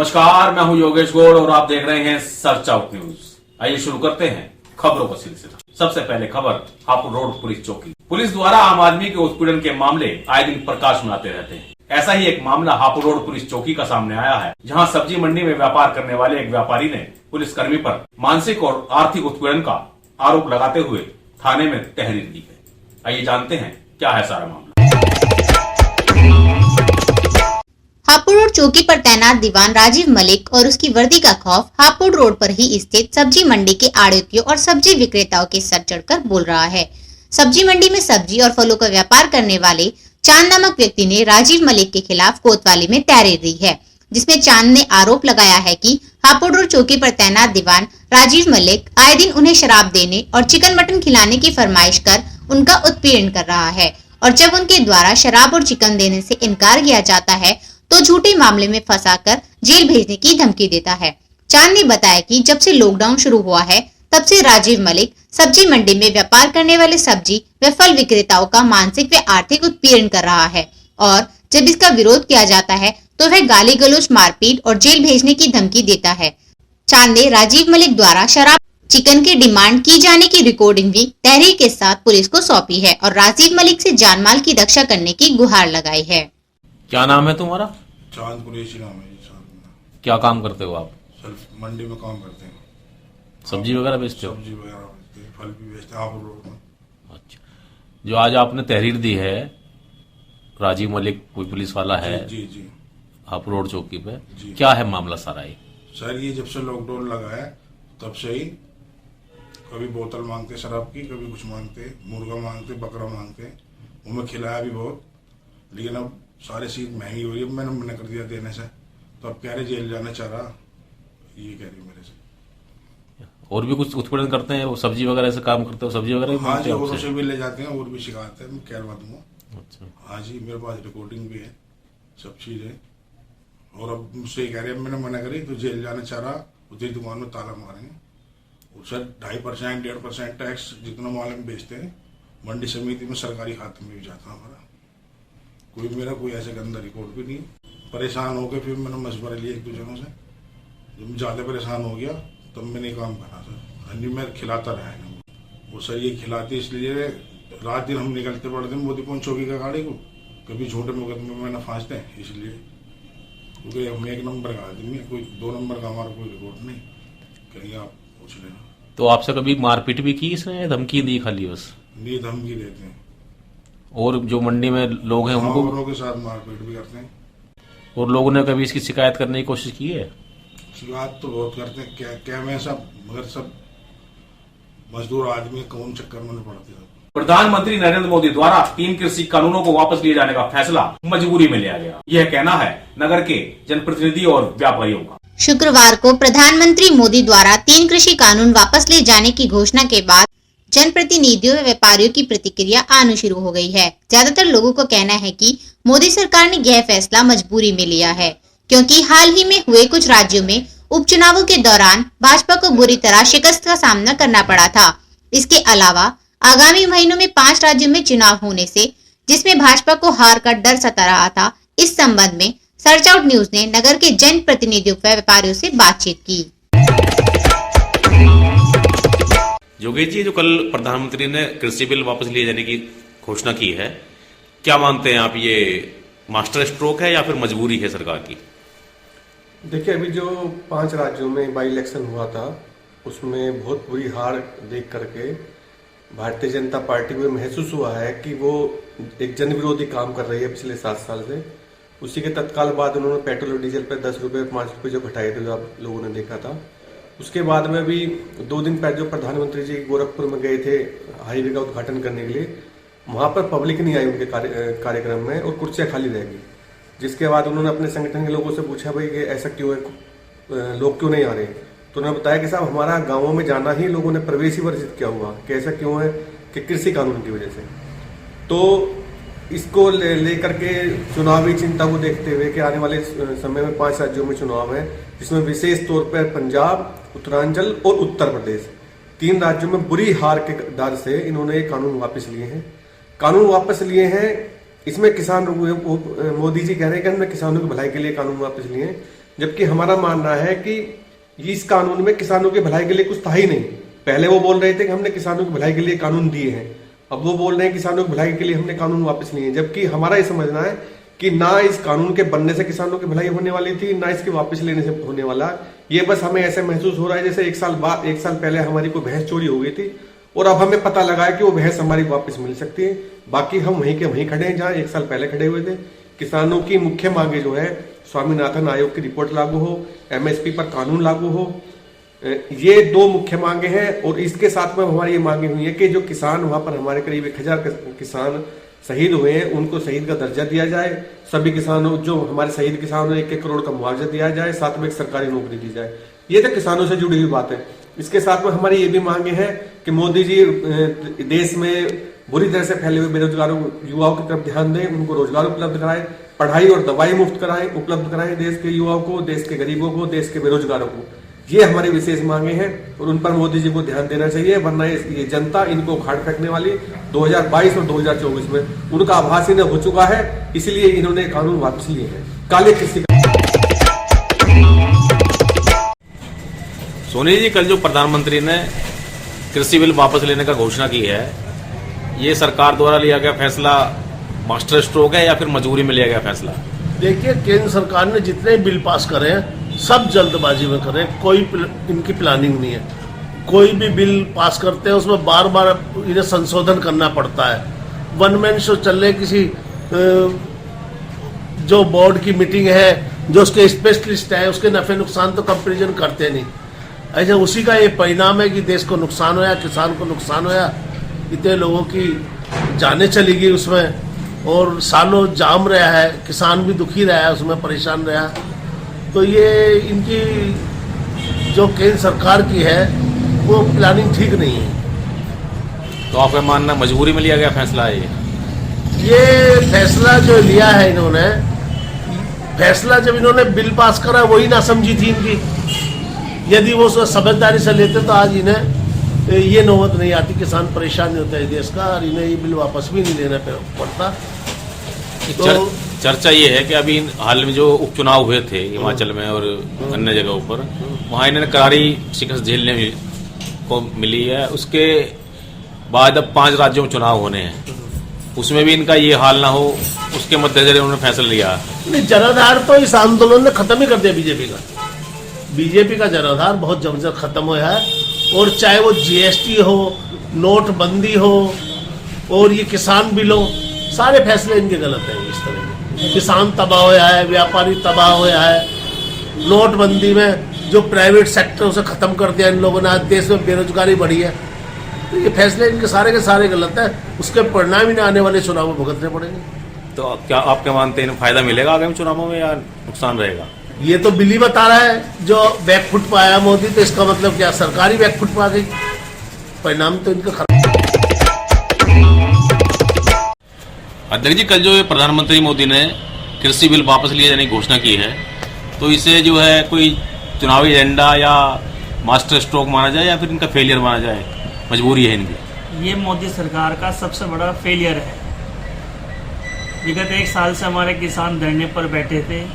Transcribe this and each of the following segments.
नमस्कार, मैं हूं योगेश गौड़ और आप देख रहे हैं सर्च आउट न्यूज। आइए शुरू करते हैं खबरों का सिलसिला। सबसे पहले खबर हापुड़ रोड पुलिस चौकी। पुलिस द्वारा आम आदमी के उत्पीड़न के मामले आए दिन प्रकाश में आते रहते हैं। ऐसा ही एक मामला हापुड़ रोड पुलिस चौकी का सामने आया है, जहां सब्जी मंडी में व्यापार करने वाले एक व्यापारी ने पुलिसकर्मी पर मानसिक और आर्थिक उत्पीड़न का आरोप लगाते हुए थाने में तहरीर दी है। आइए जानते हैं क्या है सारा मामला। हापुड़ रोड चौकी पर तैनात दीवान राजीव मलिक और उसकी वर्दी का खौफ हापुड़ रोड पर ही स्थित सब्जी मंडी के आड़तियों और सब्जी विक्रेताओं के सर चढ़कर बोल रहा है। सब्जी मंडी में सब्जी और फलों का व्यापार करने वाले चांद नामक व्यक्ति ने राजीव मलिक के खिलाफ कोतवाली में तहरीर दी है, जिसमें चांद ने आरोप लगाया है कि हापुड़ रोड चौकी पर तैनात दीवान राजीव मलिक आए दिन उन्हें शराब देने और चिकन मटन खिलाने की फरमाइश कर उनका उत्पीड़न कर रहा है, और जब उनके द्वारा शराब और चिकन देने से इनकार किया जाता है तो झूठे मामले में फंसाकर जेल भेजने की धमकी देता है। चांद ने बताया कि जब से लॉकडाउन शुरू हुआ है तब से राजीव मलिक सब्जी मंडी में व्यापार करने वाले सब्जी व फल विक्रेताओं का मानसिक व आर्थिक उत्पीड़न कर रहा है, और जब इसका विरोध किया जाता है तो वह गाली गलौज, मारपीट और जेल भेजने की धमकी देता है। चांद ने राजीव मलिक द्वारा शराब चिकन की डिमांड की जाने की रिकॉर्डिंग भी तहरीर के साथ पुलिस को सौंपी है और राजीव मलिक से जानमाल की रक्षा करने की गुहार लगाई है। क्या नाम है तुम्हारा? चांद कुरैशी नाम है जी। साहब क्या काम करते हो आप? सिर्फ मंडी में काम करते हैं। सब्जी वगैरह बेचते हो? सब्जी वगैरह बेचते हैं, फल भी बेचते हैं हापुड़ रोड में। अच्छा, जो आज आपने तहरीर दी है, राजीव मलिक कोई पुलिस वाला है जी जी हापुड़ रोड चौकी पे, जी। क्या है मामला सारा ये? सर ये जब से लॉकडाउन लगा है तब से ही कभी बोतल मांगते शराब की, कभी कुछ मांगते, मुर्गा मांगते, बकरा मांगते। वो मैं खिलाया भी बहुत, लेकिन अब सारी चीज महंगी हो रही है। मैंने मना कर दिया देने से, तो अब कह रहे जेल जाना चाह रहा, ये कह रही मेरे से। और भी कुछ उत्पीड़न करते हैं? वो सब्जी वगैरह से काम करते हो? सब्जी वगैरह भी हाँ मांगते जी, हैं और आपसे? उसे भी ले जाते हैं और भी शिकायत है, मैं कहवा दूंगा। अच्छा, हाँ जी, मेरे पास रिकॉर्डिंग भी है, सब चीज है। और अब मुझसे कह रहे हैं, मैंने मना करी तो जेल जाना चाह रहा, उधर दुकान में ताला मारेंगे। सर 2.5% 1.5% टैक्स जितना माल हम बेचते हैं मंडी समिति में सरकारी खाते में भी जाता हमारा। कोई मेरा कोई ऐसे गंदा रिकॉर्ड भी नहीं। परेशान हो गए, फिर मैंने मशवरा लिया एक दो जनों से। जब ज्यादा परेशान हो गया तब मैंने काम करा सर। हाँ जी, मैं खिलाता रहा है वो सर, ये खिलाते इसलिए रात दिन हम निकलते पड़ते हैं मोदी पहुंच चौकी का गाड़ी को, कभी छोटे मुकदमे में मैंने फांसते हैं, इसलिए क्योंकि हम 1 नंबर का आदमी है, कोई 2 नंबर का हमारा कोई रिकॉर्ड नहीं। कहीं आप पूछ लेना। तो आपसे कभी मारपीट भी की इसने? धमकी दी खाली बस? नहीं, धमकी देते हैं। और जो मंडी में लोग हैं उनको औरों के साथ मारपीट भी करते हैं। और लोगों ने कभी इसकी शिकायत करने की कोशिश की है? शिकायत तो बहुत करते हैं, क्या मैं सब, मगर सब मजदूर आदमी कौन चक्कर में पड़ते हैं। प्रधानमंत्री नरेंद्र मोदी द्वारा 3 कृषि कानूनों को वापस लिए जाने का फैसला मजबूरी में लिया गया, यह कहना है नगर के जनप्रतिनिधि और व्यापारियों का। शुक्रवार को प्रधानमंत्री मोदी द्वारा 3 कृषि कानून वापस लिए जाने की घोषणा के बाद जनप्रतिनिधियों व व्यापारियों की प्रतिक्रिया आनी शुरू हो गई है। ज्यादातर लोगों को कहना है कि मोदी सरकार ने यह फैसला मजबूरी में लिया है, क्योंकि हाल ही में हुए कुछ राज्यों में उपचुनावों के दौरान भाजपा को बुरी तरह शिकस्त का सामना करना पड़ा था। इसके अलावा आगामी महीनों में 5 राज्यों में चुनाव होने से जिसमें भाजपा को हार का डर सता रहा था। इस संबंध में सर्च आउट न्यूज ने नगर के जन प्रतिनिधियों व व्यापारियों से बातचीत की। योगेश जी, जो कल प्रधानमंत्री ने कृषि बिल वापस लिए जाने की घोषणा की है, क्या मानते हैं आप, ये मास्टर स्ट्रोक है या फिर मजबूरी है सरकार की? देखिए, अभी जो 5 राज्यों में बाई इलेक्शन हुआ था उसमें बहुत बुरी हार देख करके भारतीय जनता पार्टी में महसूस हुआ है कि वो एक जन विरोधी काम कर रही है पिछले 7 साल से। उसी के तत्काल बाद उन्होंने पेट्रोल और डीजल पर 10 रुपये 5 रुपये जो घटाए थे, जो आप लोगों ने देखा था। उसके बाद में भी 2 दिन पहले जो प्रधानमंत्री जी गोरखपुर में गए थे हाईवे का उद्घाटन करने के लिए, वहाँ पर पब्लिक नहीं आई उनके कार्यक्रम में और कुर्सियाँ खाली रह गई। जिसके बाद उन्होंने अपने संगठन के लोगों से पूछा, भाई ये ऐसा क्यों है, लोग क्यों नहीं आ रहे? तो उन्होंने बताया कि साहब हमारा गाँवों में जाना ही लोगों ने प्रवेश ही वर्जित किया हुआ कि ऐसा क्यों है कि कृषि कानून की वजह से। तो इसको लेकर के चुनावी चिंता को देखते हुए कि आने वाले समय में 5 राज्यों में चुनाव है, जिसमें विशेष तौर पर पंजाब, उत्तरांचल और उत्तर प्रदेश, 3 राज्यों में बुरी हार के डर से इन्होंने ये कानून वापस लिए हैं। कानून वापस लिए हैं, इसमें किसान, मोदी जी कह रहे हैं कि हमने किसानों की भलाई के लिए कानून वापस लिए हैं, जबकि हमारा मानना है कि इस कानून में किसानों की भलाई के लिए कुछ था ही नहीं। पहले वो बोल रहे थे कि हमने किसानों की भलाई के लिए कानून दिए हैं, अब वो बोल रहे हैं किसानों की भलाई के लिए हमने कानून वापस लिए हैं। जबकि हमारा ये समझना है कि ना इस कानून के बनने से किसानों की भलाई होने वाली थी, ना इसके वापस लेने से होने वाला। ये बस हमें ऐसे महसूस हो रहा है जैसे एक साल पहले हमारी कोई भैंस चोरी हो गई थी और अब हमें पता लगा है कि वो भैंस हमारी वापस मिल सकती है। बाकी हम वहीं के वहीं खड़े हैं जहां एक साल पहले खड़े हुए थे। किसानों की मुख्य मांगे जो है, स्वामीनाथन आयोग की रिपोर्ट लागू हो, एमएसपी पर कानून लागू हो, ये दो मुख्य मांगे हैं। और इसके साथ में हमारी ये मांगे हुई है कि जो किसान वहां पर हमारे करीब 1000 किसान शहीद हुए हैं, उनको शहीद का दर्जा दिया जाए। सभी किसानों जो हमारे शहीद किसानों 1-1 करोड़ का मुआवजा दिया जाए, साथ में एक सरकारी नौकरी दी जाए। ये तो किसानों से जुड़ी हुई बात है। इसके साथ में हमारी ये भी मांगे हैं कि मोदी जी देश में बुरी तरह से फैले हुए बेरोजगारों युवाओं की तरफ ध्यान दें, उनको रोजगार उपलब्ध कराएं, पढ़ाई और दवाई मुफ्त उपलब्ध कराएं देश के युवाओं को, देश के गरीबों को, देश के बेरोजगारों को। ये हमारी विशेष मांगे हैं और उन पर मोदी जी को ध्यान देना चाहिए, वरना ये जनता इनको उखाड़ फेंकने वाली 2022 और 2024 में। उनका आभास इन्हें हो चुका है, इसलिए इन्होंने कानून वापस लिए हैं। काले कृषि सोनी जी, कल जो प्रधानमंत्री ने कृषि बिल वापस लेने का घोषणा की है, ये सरकार द्वारा लिया गया फैसला मास्टर स्ट्रोक है या फिर मजबूरी में लिया गया फैसला? देखिए, केंद्र सरकार ने जितने बिल पास करे हैं सब जल्दबाजी में करे, कोई इनकी प्लानिंग नहीं है। कोई भी बिल पास करते हैं उसमें बार बार इन्हें संशोधन करना पड़ता है। वन मैन शो चल रहे, किसी जो बोर्ड की मीटिंग है, जो उसके स्पेशलिस्ट है, उसके नफे नुकसान तो कंपेरिजन करते नहीं। ऐसे उसी का ये परिणाम है कि देश को नुकसान होया, किसान को नुकसान होया, इतने लोगों की जानें चली गई उसमें और सालों जाम रहा है, किसान भी दुखी रहा है, उसमें परेशान रहा। तो ये इनकी जो केंद्र सरकार की है वो प्लानिंग ठीक नहीं है। तो आपका मानना मजबूरी में लिया गया फैसला है ये फैसला जो लिया है इन्होंने, फैसला जब इन्होंने बिल पास करा वही ना समझी थी इनकी। यदि वो समझदारी से लेते तो आज इन्हें ये नौबत नहीं आती, किसान परेशान नहीं होता है देश का, और इन्हें ये बिल वापस भी नहीं लेना पड़ता। तो चर्चा ये है कि अभी हाल में जो उपचुनाव हुए थे हिमाचल में और अन्य जगहों पर, वहां इन्होंने करारी शिकस्त झेलने को मिली है। उसके बाद अब 5 राज्यों में चुनाव होने हैं, उसमें भी इनका ये हाल ना हो, उसके मद्देनजर उन्होंने फैसला लिया। नहीं, जनाधार तो इस आंदोलन ने खत्म ही कर दिया बीजेपी का जनाधार बहुत जबरदस्त खत्म हुआ है। और चाहे वो जीएसटी हो, नोटबंदी हो और ये किसान बिल हो, सारे फैसले इनके गलत हैं। इस तरह के किसान तबाह होया है, व्यापारी तबाह होया है, नोटबंदी में जो प्राइवेट सेक्टर उसे खत्म कर दिया इन लोगों ने, आज देश में बेरोजगारी बढ़ी है। तो ये फैसले इनके सारे के सारे गलत है, उसके परिणाम ही आने वाले चुनाव में भुगतने पड़ेंगे। तो क्या आप क्या मानते हैं, फायदा मिलेगा आगामी चुनावों में या नुकसान रहेगा? ये तो बिल ही बता रहा है जो बैकफुट पर आया मोदी, तो इसका मतलब क्या, सरकारी बैकफुट पर आ गई, परिणाम तो इनका खराब। अध्यक्ष जी, कल जो प्रधानमंत्री मोदी ने कृषि बिल वापस लिए जाने की घोषणा की है, तो इसे जो है कोई चुनावी एजेंडा या मास्टर स्ट्रोक माना जाए या फिर इनका फेलियर माना जाए, मजबूरी है इनकी? ये मोदी सरकार का सबसे बड़ा फेलियर है। विगत 1 साल से हमारे किसान धरने पर बैठे थे।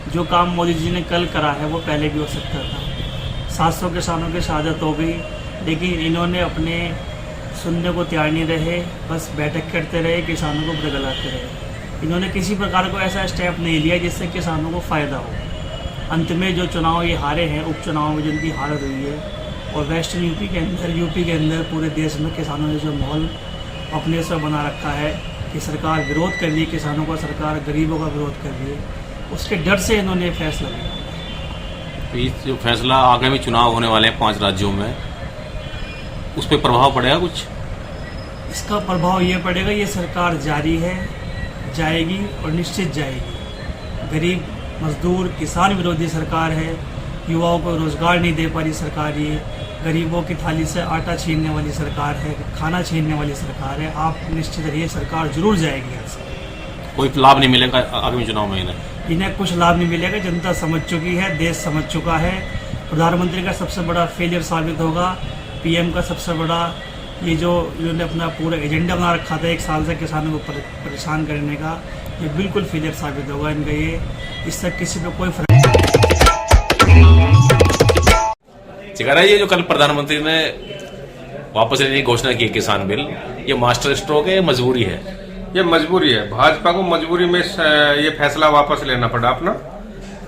जो काम मोदी जी ने कल करा है वो पहले भी हो सकता था। 700 किसानों की शहादत हो गई, लेकिन इन्होंने अपने सुनने को तैयार नहीं रहे, बस बैठक करते रहे, किसानों को बरगलाते रहे। इन्होंने किसी प्रकार को ऐसा स्टेप नहीं लिया जिससे किसानों को फ़ायदा हो। अंत में जो चुनाव ये हारे हैं, उपचुनाव में जिनकी हारत हुई है, और वेस्टर्न यूपी के अंदर पूरे देश में किसानों ने जो माहौल अपने से बना रखा है कि सरकार विरोध कर रही है किसानों का, सरकार गरीबों का विरोध कर रही है, उसके डर से इन्होंने फैसला लिया। तो ये जो फैसला आगामी चुनाव होने वाले हैं 5 राज्यों में, उस पर प्रभाव पड़ेगा कुछ? इसका प्रभाव ये पड़ेगा, ये सरकार जारी है, जाएगी और निश्चित जाएगी। गरीब मजदूर किसान विरोधी सरकार है, युवाओं को रोजगार नहीं दे पा रही सरकार, ये गरीबों की थाली से आटा छीनने वाली सरकार है, खाना छीनने वाली सरकार है। आप निश्चित रहिए, सरकार जरूर जाएगी यहाँ से। कोई लाभ नहीं मिलेगा आगामी चुनाव में इन्हें कुछ लाभ नहीं मिलेगा। जनता समझ चुकी है, देश समझ चुका है। प्रधानमंत्री का सबसे बड़ा फेलियर साबित होगा, पीएम का सबसे बड़ा, ये जो इन्होंने अपना पूरा एजेंडा बना रखा था 1 साल से किसानों को परेशान करने का, ये बिल्कुल फेलियर साबित होगा इनका। ये इससे किसी पे कोई फर्क चिकारा, ये जो कल प्रधानमंत्री ने वापस लेने की घोषणा की किसान बिल, ये मास्टर स्ट्रोक है, ये मजबूरी है? ये मजबूरी है। भाजपा को मजबूरी में ये फैसला वापस लेना पड़ा अपना।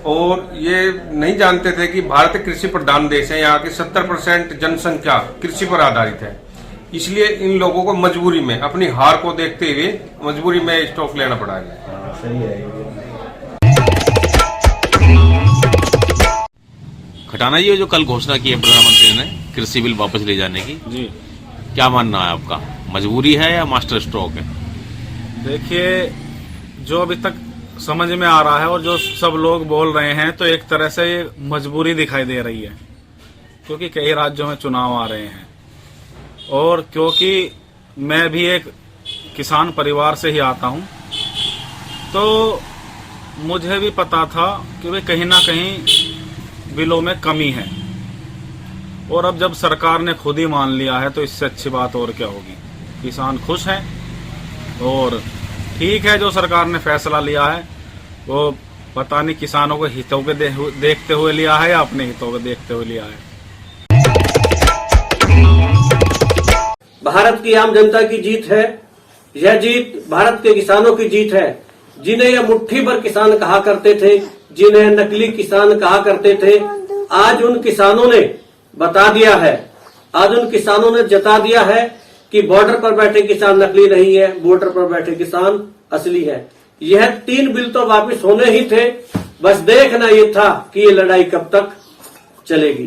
और ये नहीं जानते थे कि भारत कृषि प्रधान देश है, यहाँ की 70% जनसंख्या कृषि पर आधारित है। इसलिए इन लोगों को मजबूरी में, अपनी हार को देखते हुए मजबूरी में स्टॉक लेना पड़ा है। खटाना जी, ये जो कल घोषणा की है प्रधानमंत्री ने कृषि बिल वापस ले जाने की, जी क्या मानना है आपका? मजबूरी है या मास्टर स्ट्रोक है? देखिए, जो अभी तक समझ में आ रहा है और जो सब लोग बोल रहे हैं, तो एक तरह से ये मजबूरी दिखाई दे रही है, क्योंकि कई राज्यों में चुनाव आ रहे हैं और क्योंकि मैं भी एक किसान परिवार से ही आता हूं, तो मुझे भी पता था कि वे कहीं ना कहीं बिलों में कमी है। और अब जब सरकार ने खुद ही मान लिया है, तो इससे अच्छी बात और क्या होगी। किसान खुश हैं और ठीक है, जो सरकार ने फैसला लिया है वो पता नहीं किसानों को हितों के देखते हुए लिया है या अपने हितों को देखते हुए लिया है। भारत की आम जनता की जीत है। यह जीत भारत के किसानों की जीत है, जिन्हें यह मुट्ठी भर किसान कहा करते थे, जिन्हें नकली किसान कहा करते थे। आज उन किसानों ने बता दिया है, आज उन किसानों ने जता दिया है कि बॉर्डर पर बैठे किसान नकली नहीं है, बॉर्डर पर बैठे किसान असली है। यह 3 बिल तो वापस होने ही थे, बस देखना ये था कि ये लड़ाई कब तक चलेगी।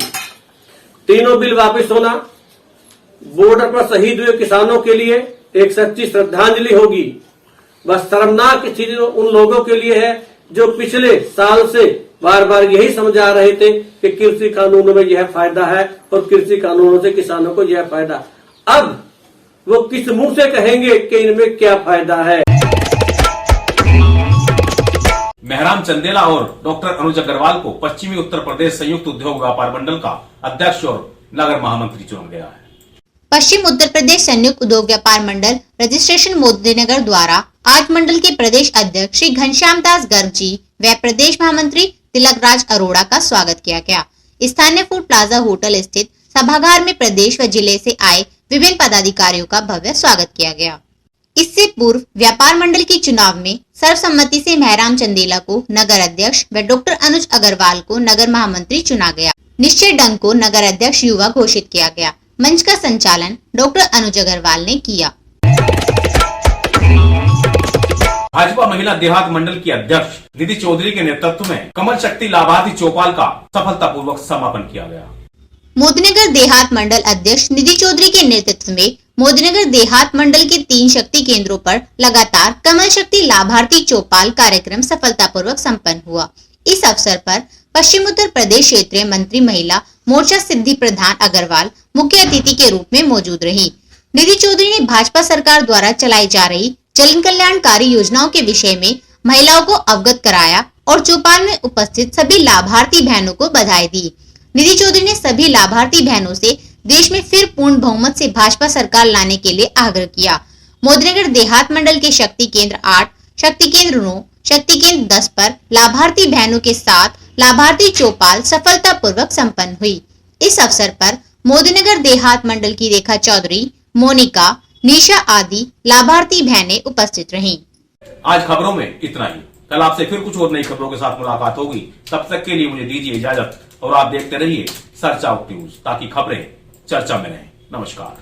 तीनों बिल वापस होना बॉर्डर पर शहीद हुए किसानों के लिए एक सच्ची श्रद्धांजलि होगी। बस शर्मनाक स्थिति उन लोगों के लिए है जो पिछले साल से बार बार यही समझा रहे थे कि कृषि कानूनों में यह फायदा है और कृषि कानूनों से किसानों को यह फायदा। अब वो किस मुंह से कहेंगे कि इनमें क्या फायदा है। मेहराम चंदेला और डॉक्टर अनुज अग्रवाल को पश्चिमी उत्तर प्रदेश संयुक्त उद्योग व्यापार मंडल का अध्यक्ष और नगर महामंत्री चुना गया है। पश्चिम उत्तर प्रदेश संयुक्त उद्योग व्यापार मंडल रजिस्ट्रेशन मोदीनगर द्वारा आज मंडल के प्रदेश अध्यक्ष श्री घनश्याम दास गर्ग जी व प्रदेश महामंत्री तिलक राज अरोड़ा का स्वागत किया गया। स्थानीय फूड प्लाजा होटल स्थित सभागार में प्रदेश व जिले से आए विभिन्न पदाधिकारियों का भव्य स्वागत किया गया। इससे पूर्व व्यापार मंडल के चुनाव में सर्वसम्मति से मेहराम चंदेला को नगर अध्यक्ष व डॉक्टर अनुज अग्रवाल को नगर महामंत्री चुना गया। निश्चय डंग को नगर अध्यक्ष युवा घोषित किया गया। मंच का संचालन डॉक्टर अनुज अग्रवाल ने किया। भाजपा महिला देहात मंडल की अध्यक्ष निधि चौधरी के नेतृत्व में कमल शक्ति लाभार्थी चौपाल का सफलतापूर्वक समापन किया गया। मोदीनगर देहात मंडल अध्यक्ष निधि चौधरी के नेतृत्व में मोदीनगर देहात मंडल के 3 शक्ति केंद्रों पर लगातार कमल शक्ति लाभार्थी चौपाल कार्यक्रम सफलतापूर्वक संपन्न हुआ। इस अवसर पर पश्चिम उत्तर प्रदेश क्षेत्रीय मंत्री महिला मोर्चा सिद्धि प्रधान अग्रवाल मुख्य अतिथि के रूप में मौजूद रही। निधि चौधरी ने भाजपा सरकार द्वारा चलाई जा रही जन कल्याणकारी योजनाओं के विषय में महिलाओं को अवगत कराया और चौपाल में उपस्थित सभी लाभार्थी बहनों को बधाई दी। निधि चौधरी ने सभी लाभार्थी बहनों से देश में फिर पूर्ण बहुमत से भाजपा सरकार लाने के लिए आग्रह किया। मोदीनगर देहात मंडल के शक्ति केंद्र 8, शक्ति केंद्र 9, शक्ति केंद्र 10 पर लाभार्थी बहनों के साथ लाभार्थी चौपाल सफलतापूर्वक संपन्न हुई। इस अवसर पर मोदीनगर देहात मंडल की रेखा चौधरी, मोनिका, निशा आदि लाभार्थी बहनें उपस्थित रहीं। आज खबरों में इतना ही। कल आपसे फिर कुछ और नई खबरों के साथ मुलाकात होगी। तब तक के लिए मुझे दीजिए इजाजत और आप देखते रहिए सर्च आउट न्यूज, ताकि खबरें चर्चा में रहें। नमस्कार।